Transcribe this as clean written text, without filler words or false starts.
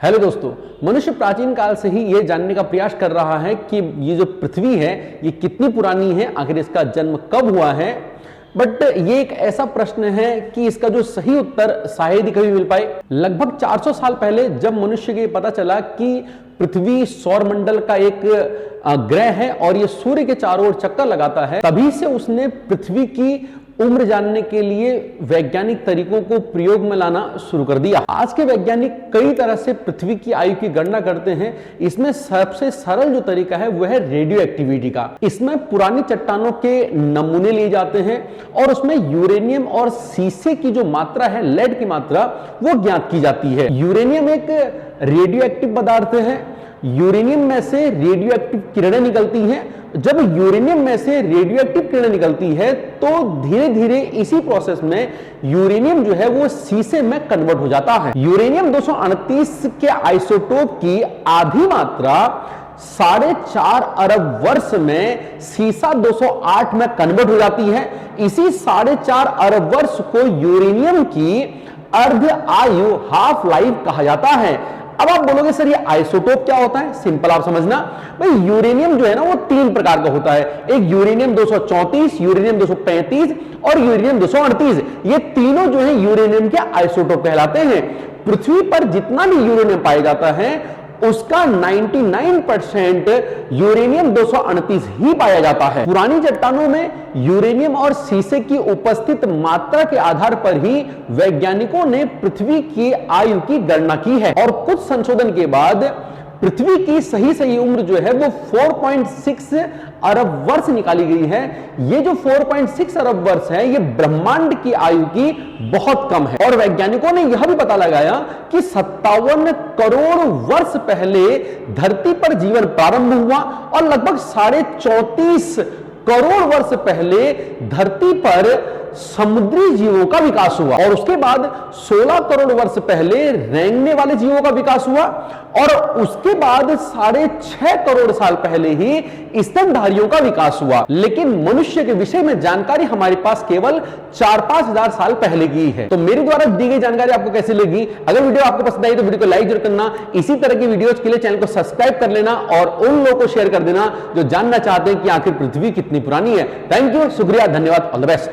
Hello दोस्तों, मनुष्य प्राचीन काल से ही ये जानने का प्रयास कर रहा है कि ये जो पृथ्वी है ये कितनी पुरानी है, आखिर इसका जन्म कब हुआ है। बट ये एक ऐसा प्रश्न है कि इसका जो सही उत्तर शायद ही कभी मिल पाए। लगभग 400 साल पहले जब मनुष्य को पता चला कि पृथ्वी सौरमंडल का एक ग्रह है और ये सूर्य के चारों ओर चक्कर लगाता है, तभी से उसने पृथ्वी की उम्र जानने के लिए वैज्ञानिक तरीकों को प्रयोग में लाना शुरू कर दिया। आज के वैज्ञानिक कई तरह से पृथ्वी की आयु की गणना करते हैं। इसमें सबसे सरल जो तरीका है वह है रेडियो एक्टिविटी का। इसमें पुरानी चट्टानों के नमूने लिए जाते हैं और उसमें यूरेनियम और सीसे की जो मात्रा है, लेड की मात्रा, वो ज्ञात की जाती है। यूरेनियम एक रेडियो एक्टिव पदार्थ है। यूरेनियम में से रेडियो एक्टिव किरणें निकलती हैं। जब यूरेनियम में से रेडियो एक्टिव किरणें निकलती है तो धीरे धीरे इसी प्रोसेस में यूरेनियम जो है वो सीसे में कन्वर्ट हो जाता है। यूरेनियम 238 के आइसोटोप की आधी मात्रा 4.5 अरब वर्ष में सीसा 208 में कन्वर्ट हो जाती है। इसी 4.5 अरब वर्ष को यूरेनियम की अर्ध आयु, हाफ लाइफ कहा जाता है। अब आप बोलोगे सर ये आइसोटोप क्या होता है? सिंपल आप समझना भाई, यूरेनियम जो है ना वो 3 प्रकार का होता है। एक यूरेनियम 234, यूरेनियम 235 और यूरेनियम 238। ये तीनों जो है यूरेनियम के आइसोटोप कहलाते हैं। पृथ्वी पर जितना भी यूरेनियम पाया जाता है उसका 99% यूरेनियम 238 ही पाया जाता है। पुरानी चट्टानों में यूरेनियम और सीसे की उपस्थित मात्रा के आधार पर ही वैज्ञानिकों ने पृथ्वी की आयु की गणना की है और कुछ संशोधन के बाद पृथ्वी की सही उम्र जो है वो 4.6 अरब वर्ष निकाली गई है। ये जो 4.6 अरब वर्ष है ये ब्रह्मांड की आयु की बहुत कम है। और वैज्ञानिकों ने यह भी पता लगाया कि 57 करोड़ वर्ष पहले धरती पर जीवन प्रारंभ हुआ और लगभग 34.5 करोड़ वर्ष पहले धरती पर समुद्री जीवों का विकास हुआ और उसके बाद 16 करोड़ वर्ष पहले रेंगने वाले जीवों का विकास हुआ और उसके बाद 6.5 करोड़ साल पहले ही स्तनधारियों का विकास हुआ। लेकिन मनुष्य के विषय में जानकारी हमारे पास केवल 4-5 हजार साल पहले की है। तो मेरे द्वारा दी गई जानकारी आपको कैसी लगी? अगर वीडियो आपको पसंद आई तो वीडियो को लाइक जरूर करना। इसी तरह की वीडियोज के लिए चैनल को सब्सक्राइब कर लेना और उन लोगों को शेयर कर देना जो जानना चाहते हैं कि आखिर पृथ्वी कितनी पुरानी है। थैंक यू, शुक्रिया, धन्यवाद, ऑल द बेस्ट।